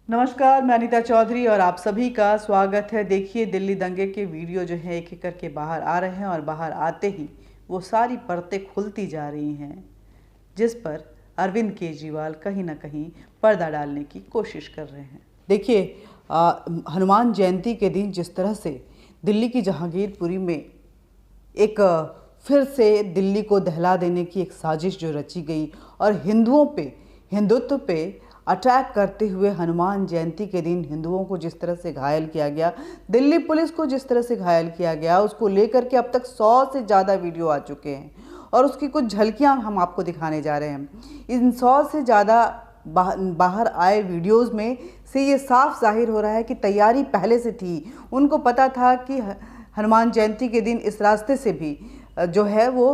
नमस्कार, मैं अनीता चौधरी और आप सभी का स्वागत है। देखिए, दिल्ली दंगे के वीडियो जो है एक एक करके बाहर आ रहे हैं और बाहर आते ही वो सारी परतें खुलती जा रही हैं जिस पर अरविंद केजरीवाल कहीं ना कहीं पर्दा डालने की कोशिश कर रहे हैं। देखिए, हनुमान जयंती के दिन जिस तरह से दिल्ली की जहांगीरपुरी में एक फिर से दिल्ली को दहला देने की एक साजिश जो रची गई और हिंदुत्व पे अटैक करते हुए हनुमान जयंती के दिन हिंदुओं को जिस तरह से घायल किया गया, दिल्ली पुलिस को जिस तरह से घायल किया गया, उसको लेकर के अब तक 100 से ज़्यादा वीडियो आ चुके हैं और उसकी कुछ झलकियां हम आपको दिखाने जा रहे हैं। इन 100 से ज़्यादा बाहर आए वीडियोस में से ये साफ जाहिर हो रहा है कि तैयारी पहले से थी। उनको पता था कि हनुमान जयंती के दिन इस रास्ते से भी जो है वो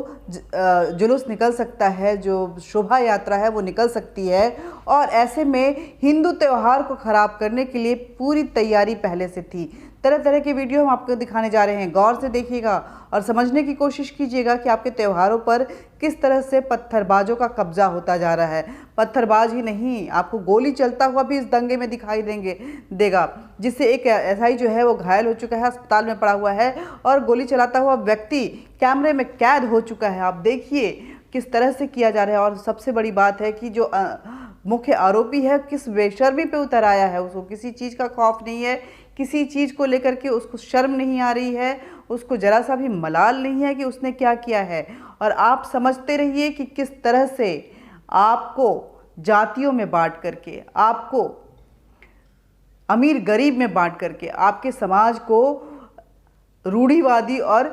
जुलूस निकल सकता है, जो शोभा यात्रा है वो निकल सकती है और ऐसे में हिंदू त्यौहार को ख़राब करने के लिए पूरी तैयारी पहले से थी। तरह तरह के वीडियो हम आपको दिखाने जा रहे हैं, गौर से देखिएगा और समझने की कोशिश कीजिएगा कि आपके त्योहारों पर किस तरह से पत्थरबाजों का कब्जा होता जा रहा है। पत्थरबाज ही नहीं, आपको गोली चलता हुआ भी इस दंगे में दिखाई देगा, जिससे एक एसआई जो है वो घायल हो चुका है, अस्पताल में पड़ा हुआ है और गोली चलाता हुआ व्यक्ति कैमरे में कैद हो चुका है। आप देखिए किस तरह से किया जा रहा है और सबसे बड़ी बात है कि जो मुख्य आरोपी है किस बेशर्मी पे उतर आया है। उसको किसी चीज़ का खौफ नहीं है, किसी चीज़ को लेकर के उसको शर्म नहीं आ रही है, उसको ज़रा सा भी मलाल नहीं है कि उसने क्या किया है। और आप समझते रहिए कि किस तरह से आपको जातियों में बांट करके, आपको अमीर गरीब में बांट करके, आपके समाज को रूढ़िवादी और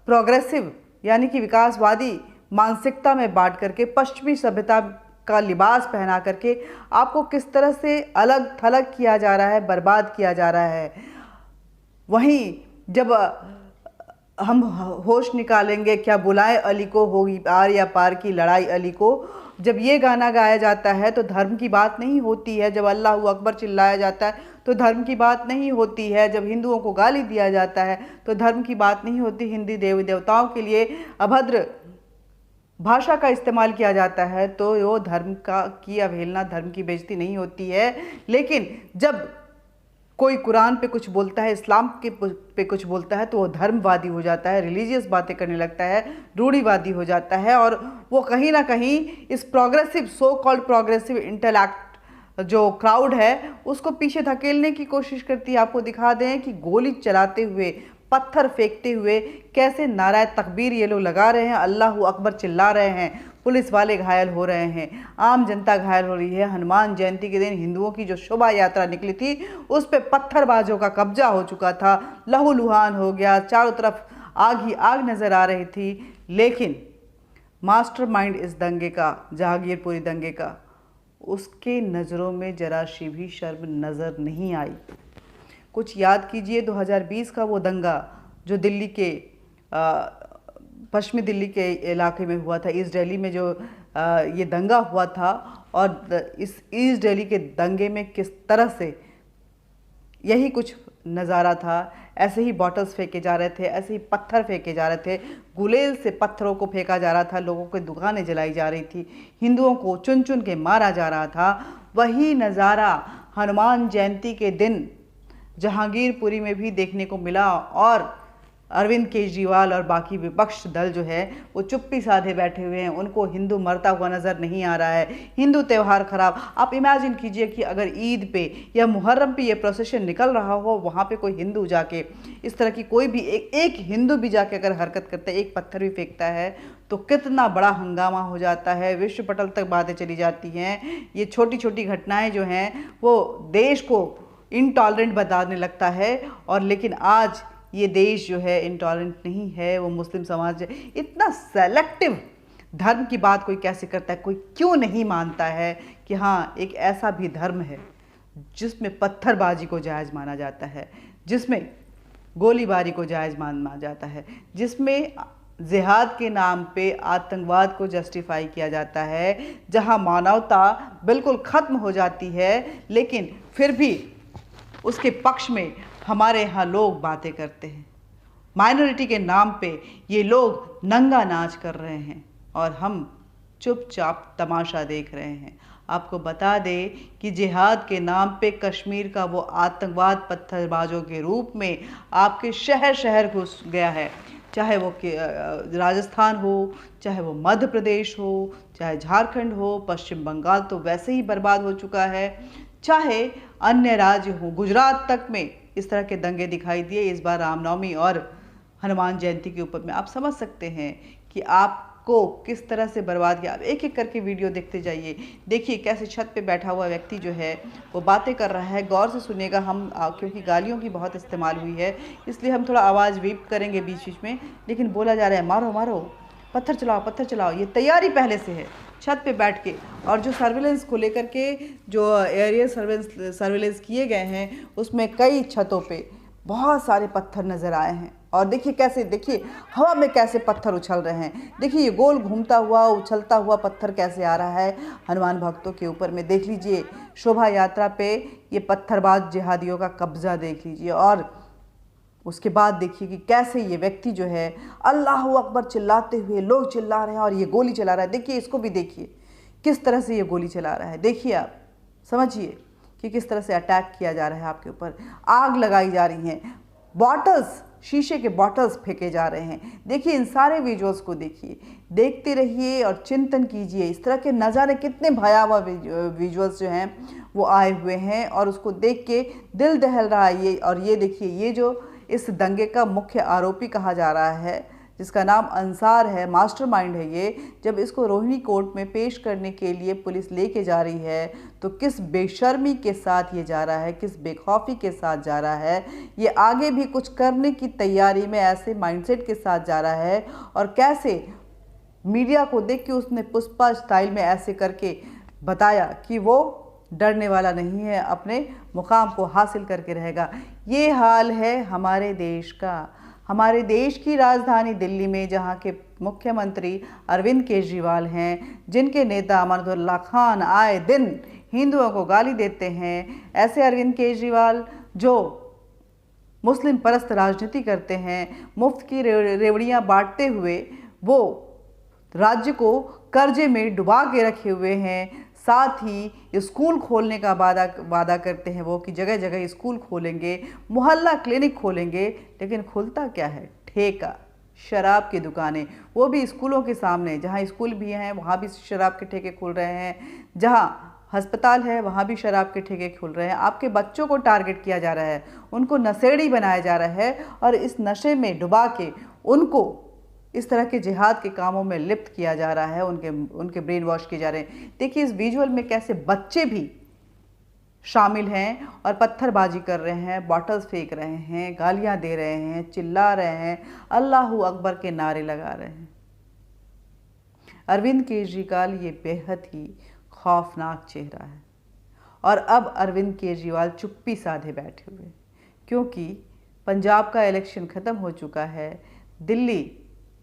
प्रोग्रेसिव यानी कि विकासवादी मानसिकता में बांट करके, पश्चिमी सभ्यता का लिबास पहना करके आपको किस तरह से अलग थलग किया जा रहा है, बर्बाद किया जा रहा है। वहीं जब हम होश निकालेंगे क्या बुलाए अली को, होगी आर या पार की लड़ाई अली को, जब ये गाना गाया जाता है तो धर्म की बात नहीं होती है। जब अल्लाह अकबर चिल्लाया जाता है तो धर्म की बात नहीं होती है। जब हिंदुओं को गाली दिया जाता है तो धर्म की बात नहीं होती। हिंदी देवी देवताओं के लिए अभद्र भाषा का इस्तेमाल किया जाता है तो वो धर्म की अवहेलना, धर्म की बेइज्जती नहीं होती है। लेकिन जब कोई कुरान पे कुछ बोलता है, इस्लाम के पे कुछ बोलता है तो वो धर्मवादी हो जाता है, रिलीजियस बातें करने लगता है, रूढ़िवादी हो जाता है और वो कहीं ना कहीं इस progressive, so called progressive intellect जो क्राउड है उसको पीछे धकेलने की कोशिश करती है। आपको दिखा दें कि गोली चलाते हुए, पत्थर फेंकते हुए कैसे नाराए तकबीर ये लोग लगा रहे हैं, अल्लाह अकबर चिल्ला रहे हैं, पुलिस वाले घायल हो रहे हैं, आम जनता घायल हो रही है। हनुमान जयंती के दिन हिंदुओं की जो शोभा यात्रा निकली थी उस पर पत्थरबाजों का कब्जा हो चुका था, लहूलुहान हो गया, चारों तरफ आग ही आग नज़र आ रही थी। लेकिन मास्टरमाइंड इस दंगे का, जहांगीरपुरी दंगे का, उसके नज़रों में जरा सी भी शर्म नज़र नहीं आई। कुछ याद कीजिए 2020 का वो दंगा जो दिल्ली के पश्चिमी दिल्ली के इलाके में हुआ था, ईस्ट दिल्ली में जो ये दंगा हुआ था और इस ईस्ट दिल्ली के दंगे में किस तरह से यही कुछ नज़ारा था। ऐसे ही बॉटल्स फेंके जा रहे थे, ऐसे ही पत्थर फेंके जा रहे थे, गुलेल से पत्थरों को फेंका जा रहा था, लोगों की दुकानें जलाई जा रही थी, हिंदुओं को चुन चुन के मारा जा रहा था। वही नज़ारा हनुमान जयंती के दिन जहांगीरपुरी में भी देखने को मिला और अरविंद केजरीवाल और बाकी विपक्ष दल जो है वो चुप्पी साधे बैठे हुए हैं। उनको हिंदू मरता हुआ नज़र नहीं आ रहा है, हिंदू त्यौहार खराब। आप इमेजिन कीजिए कि अगर ईद पे या मुहर्रम पे ये प्रोसेशन निकल रहा हो, वहाँ पे कोई हिंदू जाके इस तरह की कोई भी एक हिंदू भी जाके अगर हरकत करता है, एक पत्थर भी फेंकता है तो कितना बड़ा हंगामा हो जाता है, विश्व पटल तक बातें चली जाती हैं। ये छोटी छोटी घटनाएँ जो हैं वो देश को इनटॉलरेंट बताने लगता है और लेकिन आज ये देश जो है इंटॉलरेंट नहीं है, वो मुस्लिम समाज है। इतना सेलेक्टिव धर्म की बात कोई कैसे करता है? कोई क्यों नहीं मानता है कि हाँ एक ऐसा भी धर्म है जिसमें पत्थरबाजी को जायज़ माना जाता है, जिसमें गोलीबारी को जायज़ माना जाता है, जिसमें जिहाद के नाम पे आतंकवाद को जस्टिफाई किया जाता है, जहाँ मानवता बिल्कुल ख़त्म हो जाती है। लेकिन फिर भी उसके पक्ष में हमारे यहाँ लोग बातें करते हैं। माइनॉरिटी के नाम पे ये लोग नंगा नाच कर रहे हैं और हम चुपचाप तमाशा देख रहे हैं। आपको बता दें कि जिहाद के नाम पे कश्मीर का वो आतंकवाद पत्थरबाजों के रूप में आपके शहर शहर घुस गया है। चाहे वो राजस्थान हो, चाहे वो मध्य प्रदेश हो, चाहे झारखंड हो, पश्चिम बंगाल तो वैसे ही बर्बाद हो चुका है, चाहे अन्य राज्य हो, गुजरात तक में इस तरह के दंगे दिखाई दिए। इस बार रामनवमी और हनुमान जयंती के ऊपर में आप समझ सकते हैं कि आपको किस तरह से बर्बाद किया। आप एक एक करके वीडियो देखते जाइए। देखिए कैसे छत पे बैठा हुआ व्यक्ति जो है वो बातें कर रहा है। गौर से सुनिएगा हम, क्योंकि गालियों की बहुत इस्तेमाल हुई है इसलिए हम थोड़ा आवाज़ वीप करेंगे बीच बीच में, लेकिन बोला जा रहा है मारो मारो, पत्थर चलाओ पत्थर चलाओ। ये तैयारी पहले से है छत पे बैठ के। और जो सर्विलेंस को लेकर के जो एरियल सर्विलेंस किए गए हैं उसमें कई छतों पे बहुत सारे पत्थर नज़र आए हैं। और देखिए कैसे, देखिए हवा में कैसे पत्थर उछल रहे हैं। देखिए ये गोल घूमता हुआ उछलता हुआ पत्थर कैसे आ रहा है हनुमान भक्तों के ऊपर में। देख लीजिए शोभा यात्रा पे ये पत्थरबाज जिहादियों का कब्जा देख लीजिए। और उसके बाद देखिए कि कैसे ये व्यक्ति जो है अल्लाह अकबर चिल्लाते हुए, लोग चिल्ला रहे हैं और ये गोली चला रहा है। देखिए इसको भी देखिए किस तरह से ये गोली चला रहा है। देखिए आप समझिए कि किस तरह से अटैक किया जा रहा है आपके ऊपर, आग लगाई जा रही हैं, बॉटल्स, शीशे के बॉटल्स फेंके जा रहे हैं। देखिए इन सारे विजुअल्स को देखिए, देखते रहिए और चिंतन कीजिए। इस तरह के नज़ारे कितने भयावह विजुअल्स जो हैं वो आए हुए हैं और उसको देख के दिल दहल रहा है ये। और ये देखिए ये जो इस दंगे का मुख्य आरोपी कहा जा रहा है, जिसका नाम अंसार है, मास्टरमाइंड है ये, जब इसको रोहिणी कोर्ट में पेश करने के लिए पुलिस लेके जा रही है तो किस बेशर्मी के साथ ये जा रहा है, किस बेखौफी के साथ जा रहा है। ये आगे भी कुछ करने की तैयारी में ऐसे माइंडसेट के साथ जा रहा है। और कैसे मीडिया को देख के उसने पुष्पा स्टाइल में ऐसे करके बताया कि वो डरने वाला नहीं है, अपने मुकाम को हासिल करके रहेगा। ये हाल है हमारे देश का, हमारे देश की राजधानी दिल्ली में, जहां के मुख्यमंत्री अरविंद केजरीवाल हैं, जिनके नेता अमरुल्लाह खान आए दिन हिंदुओं को गाली देते हैं। ऐसे अरविंद केजरीवाल जो मुस्लिम परस्त राजनीति करते हैं, मुफ्त की रेवड़ियाँ बांटते हुए वो राज्य को कर्जे में डुबा के रखे हुए हैं। साथ ही स्कूल खोलने का वादा करते हैं वो कि जगह जगह स्कूल खोलेंगे, मोहल्ला क्लिनिक खोलेंगे, लेकिन खुलता क्या है? ठेका, शराब की दुकानें, वो भी स्कूलों के सामने। जहाँ स्कूल भी हैं वहाँ भी शराब के ठेके खुल रहे हैं, जहाँ अस्पताल है वहाँ भी शराब के ठेके खुल रहे हैं। आपके बच्चों को टारगेट किया जा रहा है, उनको नशेड़ी बनाया जा रहा है और इस नशे में डुबा के उनको इस तरह के जिहाद के कामों में लिप्त किया जा रहा है, उनके ब्रेन वॉश किए जा रहे हैं। देखिए इस विजुअल में कैसे बच्चे भी शामिल हैं और पत्थरबाजी कर रहे हैं, बॉटल्स फेंक रहे हैं, गालियां दे रहे हैं, चिल्ला रहे हैं, अल्लाहू अकबर के नारे लगा रहे हैं। अरविंद केजरीवाल ये बेहद ही खौफनाक चेहरा है। और अब अरविंद केजरीवाल चुप्पी साधे बैठे हुए, क्योंकि पंजाब का इलेक्शन ख़त्म हो चुका है, दिल्ली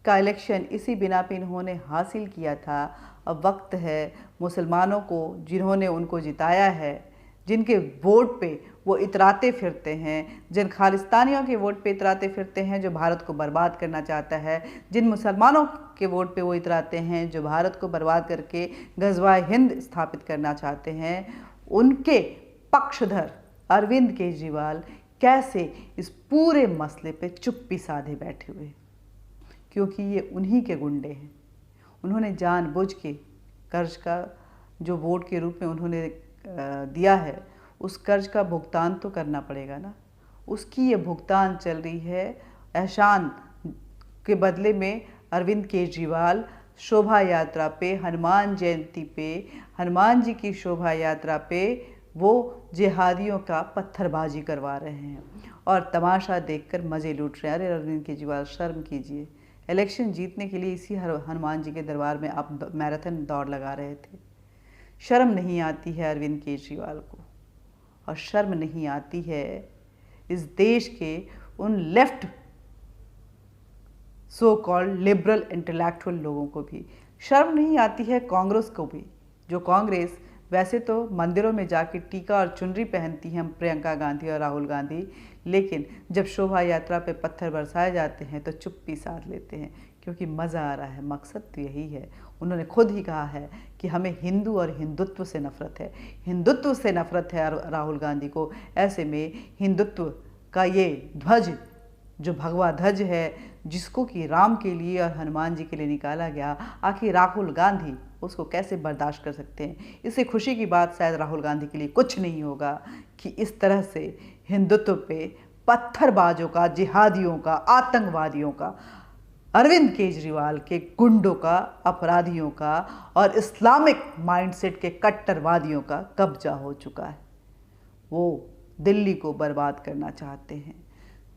का इलेक्शन इसी बिना पे इन्होंने हासिल किया था। अब वक्त है मुसलमानों को, जिन्होंने उनको जिताया है, जिनके वोट पे वो इतराते फिरते हैं, जिन खालिस्तानियों के वोट पे इतराते फिरते हैं जो भारत को बर्बाद करना चाहता है, जिन मुसलमानों के वोट पे वो इतराते हैं जो भारत को बर्बाद करके गज़वा हिंद स्थापित करना चाहते हैं, उनके पक्षधर अरविंद केजरीवाल कैसे इस पूरे मसले पे चुप्पी साधे बैठे हुए, क्योंकि ये उन्हीं के गुंडे हैं। उन्होंने जानबूझ के कर्ज का जो वोट के रूप में उन्होंने दिया है, उस कर्ज का भुगतान तो करना पड़ेगा ना। उसकी ये भुगतान चल रही है। एहसान के बदले में अरविंद केजरीवाल शोभा यात्रा पे, हनुमान जयंती पे, हनुमान जी की शोभा यात्रा पे वो जिहादियों का पत्थरबाजी करवा रहे हैं और तमाशा देखकर मज़े लूट रहे हैं। अरे अरविंद केजरीवाल शर्म कीजिए। इलेक्शन जीतने के लिए इसी हनुमान जी के दरबार में आप मैराथन दौड़ लगा रहे थे। शर्म नहीं आती है अरविंद केजरीवाल को, और शर्म नहीं आती है इस देश के उन left so called liberal intellectual लोगों को भी। शर्म नहीं आती है कांग्रेस को भी, जो कांग्रेस वैसे तो मंदिरों में जाके टीका और चुनरी पहनती हैं प्रियंका गांधी और राहुल गांधी, लेकिन जब शोभा यात्रा पे पत्थर बरसाए जाते हैं तो चुप्पी साध लेते हैं, क्योंकि मज़ा आ रहा है। मकसद तो यही है, उन्होंने खुद ही कहा है कि हमें हिंदू और हिंदुत्व से नफरत है, हिंदुत्व से नफरत है राहुल गांधी को। ऐसे में हिंदुत्व का ये ध्वज जो भगवा ध्वज है, जिसको कि राम के लिए और हनुमान जी के लिए निकाला गया, आखिर राहुल गांधी उसको कैसे बर्दाश्त कर सकते हैं। इससे खुशी की बात शायद राहुल गांधी के लिए कुछ नहीं होगा कि इस तरह से हिंदुत्व पे पत्थरबाजों का, जिहादियों का, आतंकवादियों का, अरविंद केजरीवाल के गुंडों का, अपराधियों का और इस्लामिक माइंडसेट के कट्टरवादियों का कब्जा हो चुका है। वो दिल्ली को बर्बाद करना चाहते हैं,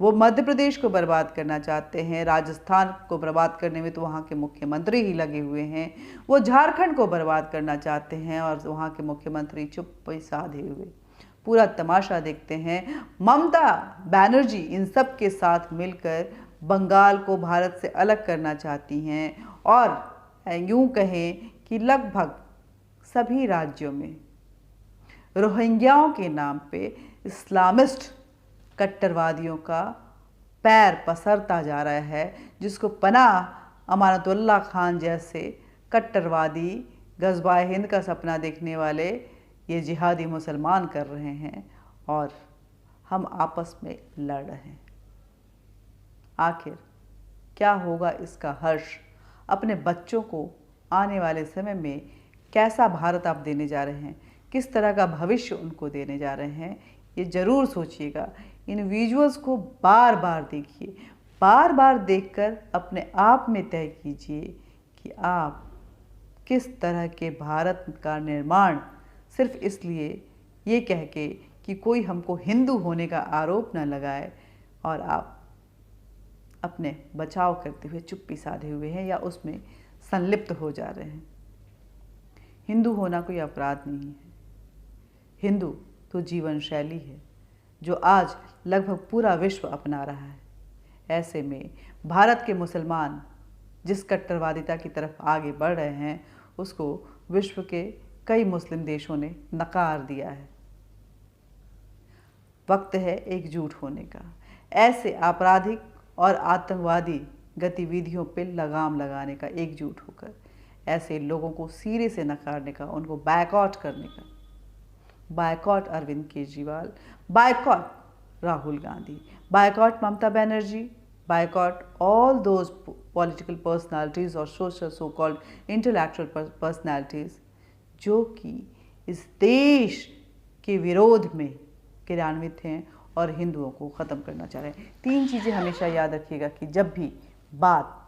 वो मध्य प्रदेश को बर्बाद करना चाहते हैं, राजस्थान को बर्बाद करने में तो वहाँ के मुख्यमंत्री ही लगे हुए हैं, वो झारखंड को बर्बाद करना चाहते हैं और वहाँ के मुख्यमंत्री चुप साधे हुए पूरा तमाशा देखते हैं। ममता बनर्जी इन सब के साथ मिलकर बंगाल को भारत से अलग करना चाहती हैं और यूँ कहें कि लगभग सभी राज्यों में रोहिंग्याओं के नाम पे इस्लामिस्ट कट्टरवादियों का पैर पसरता जा रहा है, जिसको पनाह अमानतुल्लाह खान जैसे कट्टरवादी गज़वाए हिंद का सपना देखने वाले ये जिहादी मुसलमान कर रहे हैं और हम आपस में लड़ रहे हैं। आखिर क्या होगा इसका हर्ष? अपने बच्चों को आने वाले समय में कैसा भारत आप देने जा रहे हैं, किस तरह का भविष्य उनको देने जा रहे हैं, ये ज़रूर सोचिएगा। इन विजुअल्स को बार बार देखिए, बार बार देखकर अपने आप में तय कीजिए कि आप किस तरह के भारत का निर्माण, सिर्फ इसलिए ये कह के कि कोई हमको हिंदू होने का आरोप न लगाए और आप अपने बचाव करते हुए चुप्पी साधे हुए हैं या उसमें संलिप्त हो जा रहे हैं। हिंदू होना कोई अपराध नहीं है, हिंदू तो जीवन शैली है जो आज लगभग पूरा विश्व अपना रहा है। ऐसे में भारत के मुसलमान जिस कट्टरवादिता की तरफ आगे बढ़ रहे हैं, उसको विश्व के कई मुस्लिम देशों ने नकार दिया है। वक्त है एकजुट होने का, ऐसे आपराधिक और आतंकवादी गतिविधियों पर लगाम लगाने का, एकजुट होकर ऐसे लोगों को सिरे से नकारने का, उनको बायकॉट करने का। Boycott Arvind Kejriwal, boycott Rahul Gandhi, boycott Mamata Banerjee, boycott all those political personalities और social so called intellectual personalities जो कि इस देश के विरोध में क्रियान्वित हैं और हिंदुओं को ख़त्म करना चाह रहे हैं। 3 चीज़ें हमेशा याद रखिएगा कि जब भी बात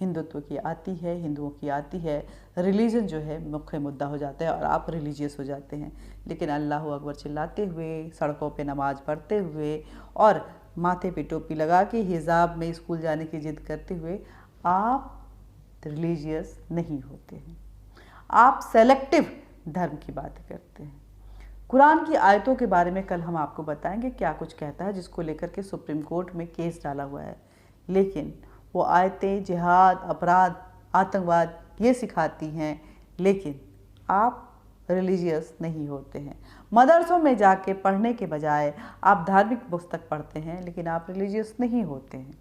हिंदुत्व की आती है, हिंदुओं की आती है, रिलीजन जो है मुख्य मुद्दा हो जाता है और आप रिलीजियस हो जाते हैं। लेकिन अल्लाह अकबर चिल्लाते हुए, सड़कों पे नमाज़ पढ़ते हुए और माथे पे टोपी लगा के हिजाब में स्कूल जाने की जिद करते हुए आप रिलीजियस नहीं होते हैं। आप सेलेक्टिव धर्म की बात करते हैं। कुरान की आयतों के बारे में कल हम आपको बताएंगे क्या कुछ कहता है, जिसको लेकर के सुप्रीम कोर्ट में केस डाला हुआ है। लेकिन वो आयतें जिहाद, अपराध, आतंकवाद ये सिखाती हैं, लेकिन आप रिलीजियस नहीं होते हैं। मदरसों में जाके पढ़ने के बजाय आप धार्मिक पुस्तक पढ़ते हैं, लेकिन आप रिलीजियस नहीं होते हैं।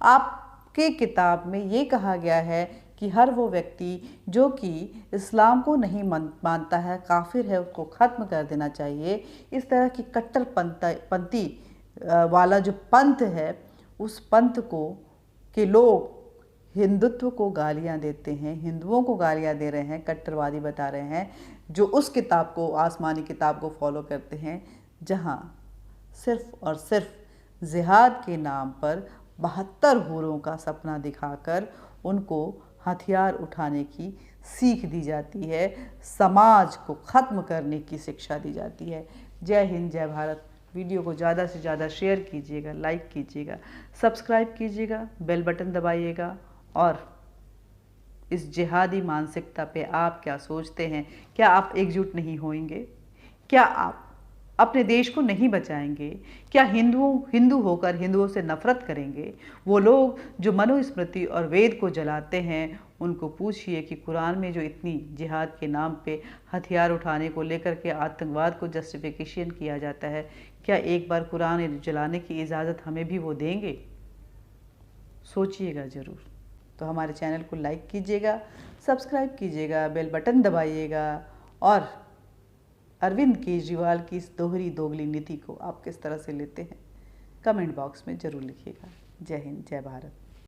आपके किताब में ये कहा गया है कि हर वो व्यक्ति जो कि इस्लाम को नहीं मानता है, काफिर है, उसको ख़त्म कर देना चाहिए। इस तरह की कट्टरपंथी वाला जो पंथ है, उस पंथ को कि लोग हिंदुत्व को गालियां देते हैं, हिंदुओं को गालियां दे रहे हैं, कट्टरवादी बता रहे हैं, जो उस किताब को, आसमानी किताब को फॉलो करते हैं, जहां सिर्फ और सिर्फ जिहाद के नाम पर 72 हूरों का सपना दिखाकर उनको हथियार उठाने की सीख दी जाती है, समाज को ख़त्म करने की शिक्षा दी जाती है। जय हिंद, जय भारत। वीडियो को ज़्यादा से ज़्यादा शेयर कीजिएगा, लाइक कीजिएगा, सब्सक्राइब कीजिएगा, बेल बटन दबाइएगा। और इस जिहादी मानसिकता पे आप क्या सोचते हैं? क्या आप एकजुट नहीं होंगे? क्या आप अपने देश को नहीं बचाएंगे? क्या हिंदू होकर हिंदुओं से नफरत करेंगे? वो लोग जो मनुस्मृति और वेद को जलाते हैं, उनको पूछिए कि कुरान में जो इतनी जिहाद के नाम पे हथियार उठाने को लेकर के आतंकवाद को जस्टिफिकेशन किया जाता है, क्या एक बार कुरान जलाने की इजाज़त हमें भी वो देंगे? सोचिएगा ज़रूर। तो हमारे चैनल को लाइक कीजिएगा, सब्सक्राइब कीजिएगा, बेल बटन दबाइएगा और अरविंद केजरीवाल की इस दोहरी दोगली नीति को आप किस तरह से लेते हैं कमेंट बॉक्स में ज़रूर लिखिएगा। जय हिंद, जय भारत।